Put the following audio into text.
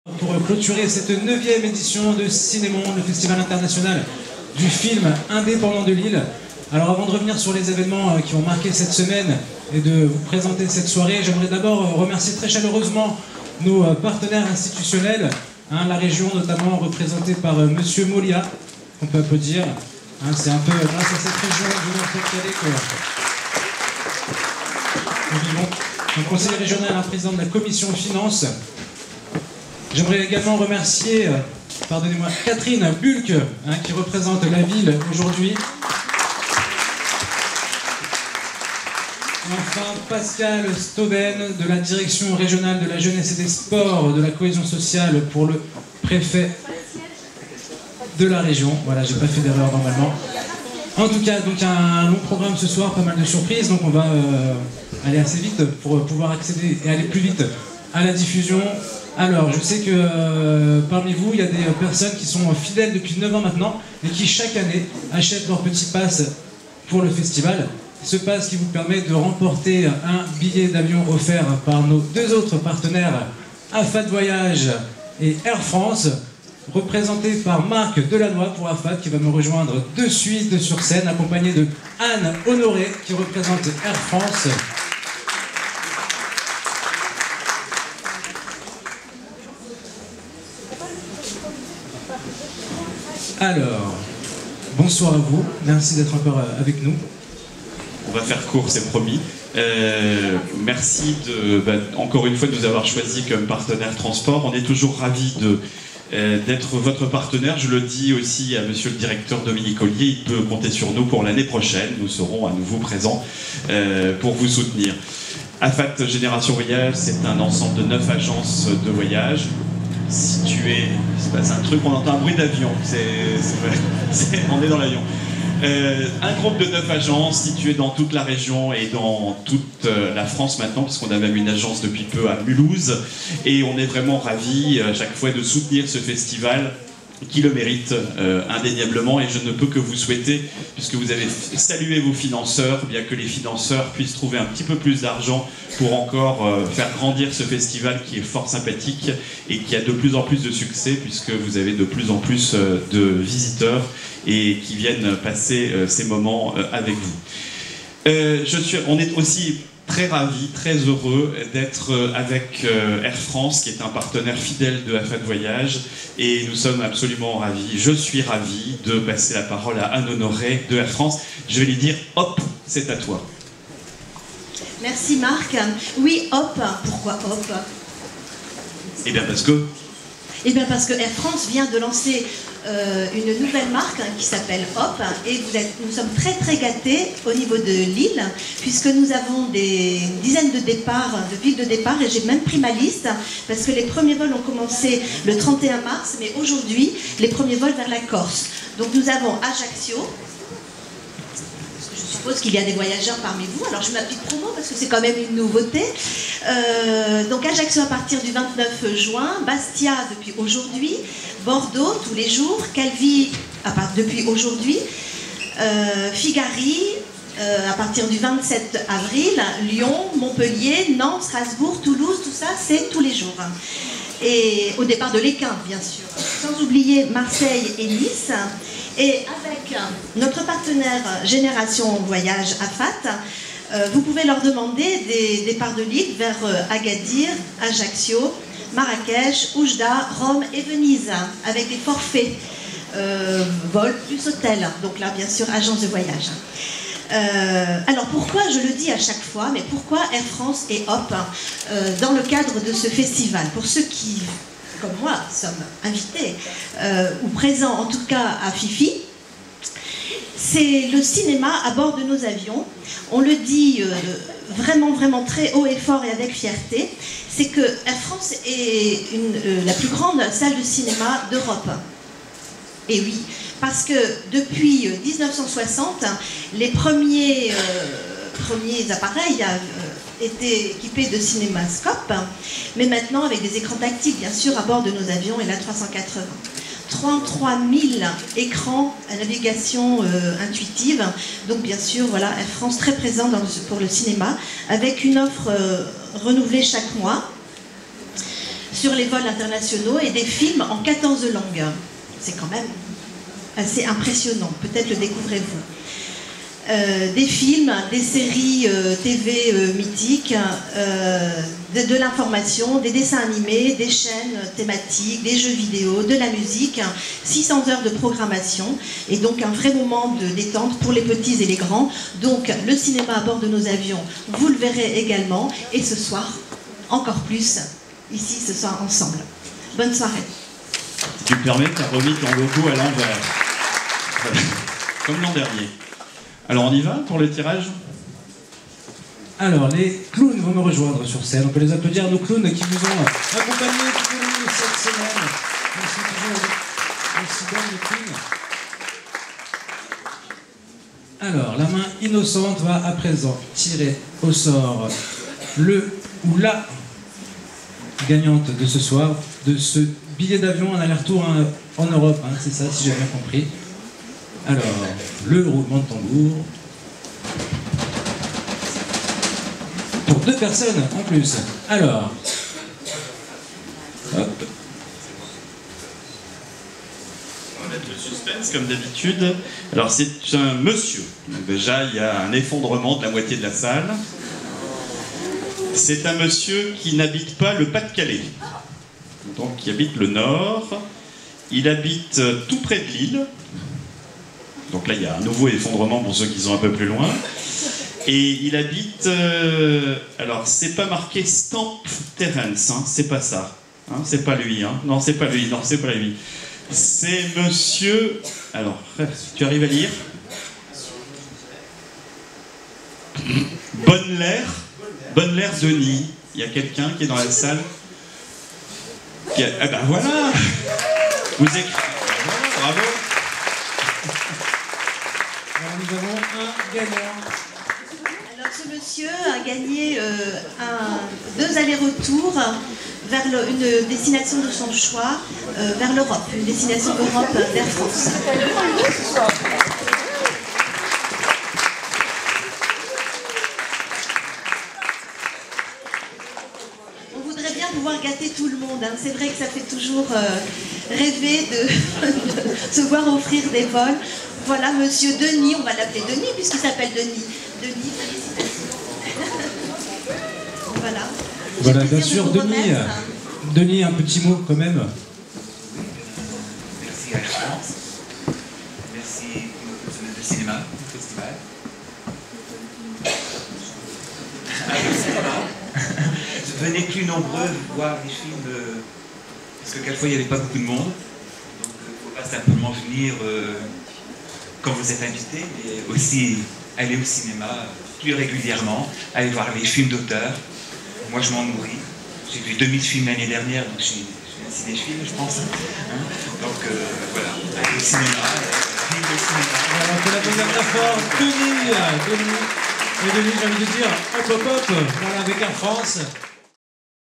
Pour clôturer cette 9e édition de Cinémonde, le festival international du film indépendant de Lille. Alors avant de revenir sur les événements qui ont marqué cette semaine et de vous présenter cette soirée, j'aimerais d'abord remercier très chaleureusement nos partenaires institutionnels, la région notamment représentée par Monsieur Molia, qu'on peut applaudir. C'est un peu grâce à cette région du Nord-Pas-de-Calais que nous vivons. Le conseiller régional, un président de la commission finances. J'aimerais également remercier, pardonnez-moi, Catherine Bulck, qui représente la ville aujourd'hui. Et enfin, Pascal Stauben, de la direction régionale de la jeunesse et des sports, de la cohésion sociale pour le préfet de la région. Voilà, j'ai pas fait d'erreur normalement. En tout cas, donc un long programme ce soir, pas mal de surprises, donc on va aller assez vite pour pouvoir accéder et aller plus vite à la diffusion. Alors, je sais que parmi vous, il y a des personnes qui sont fidèles depuis 9 ans maintenant et qui chaque année achètent leur petit pass pour le festival. Ce pass qui vous permet de remporter un billet d'avion offert par nos deux autres partenaires, AFAT Voyage et Air France, représenté par Marc Delannoy pour AFAT qui va me rejoindre de suite sur scène, accompagné de Anne Honoré qui représente Air France. Alors, bonsoir à vous, merci d'être encore avec nous. On va faire court, c'est promis. Merci encore une fois de nous avoir choisi comme partenaire transport. On est toujours ravis d'être votre partenaire. Je le dis aussi à monsieur le directeur Dominique Ollier, il peut compter sur nous pour l'année prochaine. Nous serons à nouveau présents pour vous soutenir. AFAT Génération Voyage, c'est un ensemble de 9 agences de voyage situées. Il se passe un truc, on entend un bruit d'avion, on est dans l'avion. Un groupe de 9 agences situées dans toute la région et dans toute la France maintenant, puisqu'on a même une agence depuis peu à Mulhouse. Et on est vraiment ravis à chaque fois de soutenir ce festival qui le mérite indéniablement. Et je ne peux que vous souhaiter, puisque vous avez salué vos financeurs, bien que les financeurs puissent trouver un petit peu plus d'argent pour encore faire grandir ce festival qui est fort sympathique et qui a de plus en plus de succès, puisque vous avez de plus en plus de visiteurs et qui viennent passer ces moments avec vous. On est aussi très ravis, très heureux d'être avec Air France, qui est un partenaire fidèle de AFAT Voyage, et nous sommes absolument ravis. Je suis ravi de passer la parole à Anne Honoré de Air France. Je vais lui dire hop, c'est à toi. Merci Marc. Oui, hop. Pourquoi hop? Eh bien parce que... Eh bien parce que Air France vient de lancer une nouvelle marque qui s'appelle Hop, et nous sommes très très gâtés au niveau de Lille, puisque nous avons des dizaines de départs, de villes de départ, et j'ai même pris ma liste, parce que les premiers vols ont commencé le 31 mars, mais aujourd'hui, les premiers vols vers la Corse. Donc nous avons Ajaccio. Je suppose qu'il y a des voyageurs parmi vous, alors je mets ma petite promo parce que c'est quand même une nouveauté. Donc Ajaccio à partir du 29 juin, Bastia depuis aujourd'hui, Bordeaux tous les jours, Calvi depuis aujourd'hui, Figari à partir du 27 avril, Lyon, Montpellier, Nantes, Strasbourg, Toulouse, tout ça c'est tous les jours. Et au départ de l'Équin bien sûr, sans oublier Marseille et Nice. Et avec notre partenaire Génération Voyage AFAT, vous pouvez leur demander des départs de Lille vers Agadir, Ajaccio, Marrakech, Oujda, Rome et Venise, avec des forfaits vol plus hôtel. Donc là, bien sûr, agence de voyage. Alors pourquoi, je le dis à chaque fois, mais pourquoi Air France et Hop dans le cadre de ce festival? Pour ceux qui, comme moi, sommes invités ou présents en tout cas à Fifi, c'est le cinéma à bord de nos avions. On le dit vraiment, vraiment très haut et fort et avec fierté, c'est que Air France est la plus grande salle de cinéma d'Europe. Et oui, parce que depuis 1960, les premiers appareils étaient équipés de cinémascopes, mais maintenant avec des écrans tactiles, bien sûr, à bord de nos avions, et l'A380. 33 000 écrans à navigation intuitive. Donc bien sûr, voilà, Air France très présent pour le cinéma, avec une offre renouvelée chaque mois. sur les vols internationaux et des films en 14 langues. C'est quand même assez impressionnant, peut-être le découvrez-vous. Des films, des séries TV mythiques, de l'information, des dessins animés, des chaînes thématiques, des jeux vidéo, de la musique, 600 heures de programmation et donc un vrai moment de détente pour les petits et les grands. Donc le cinéma à bord de nos avions, vous le verrez également et ce soir, encore plus, ici ce soir ensemble. Bonne soirée. Si tu me permets, tu as remis ton logo à l'envers. Comme l'an dernier. Alors on y va pour le tirage? Alors, les clowns vont me rejoindre sur scène. On peut les applaudir, nos clowns qui vous ont accompagnés tout au long de cette semaine. Ils sont toujours aussi bons, les clowns. Alors, la main innocente va à présent tirer au sort le ou la gagnante de ce soir, de ce billet d'avion, un aller-retour en Europe, hein, c'est ça, si j'ai bien compris. Alors, le roulement de tambour. Pour 2 personnes en plus. Alors, hop. On va mettre le suspense comme d'habitude. Alors c'est un monsieur. Donc déjà il y a un effondrement de la moitié de la salle. C'est un monsieur qui n'habite pas le Pas-de-Calais. Donc qui habite le Nord. Il habite tout près de Lille. Donc là, il y a un nouveau effondrement pour ceux qui sont un peu plus loin. Et il habite... alors, c'est pas marqué Stamp Terrence, hein, c'est pas ça. Hein, c'est pas lui, hein. Non, c'est pas lui, non, c'est pas lui. C'est monsieur... Alors, tu arrives à lire? Bonne-l'air Denis. Il y a quelqu'un qui est dans la salle qui a... Ah ben voilà. Vous écrivez... Voilà, bravo. Alors, nous avons un gagnant. Alors ce monsieur a gagné 2 allers-retours vers une destination de son choix, vers l'Europe, une destination Europe d'Air France. On voudrait bien pouvoir gâter tout le monde, hein. C'est vrai que ça fait toujours rêver de se voir offrir des vols. Voilà, monsieur Denis, on va l'appeler Denis puisqu'il s'appelle Denis. Denis, félicitations. Voilà. Voilà, bien sûr, Denis. Denis, un petit mot quand même. Merci à la France. Merci au cinéma, au festival. Venez plus nombreux voir les films, parce que quelquefois il n'y avait pas beaucoup de monde. Donc il ne faut pas simplement venir quand vous êtes invité, mais aussi aller au cinéma plus régulièrement, aller voir les films d'auteur. Moi je m'en nourris. J'ai vu 2000 films l'année dernière, donc je suis un cinéphile, je pense. Hein, donc voilà, aller au cinéma, vivre au cinéma. Alors, on peut l'applaudir très fort. Denis. Et Denis, j'ai envie de dire, hop hop hop, voilà, avec Air France.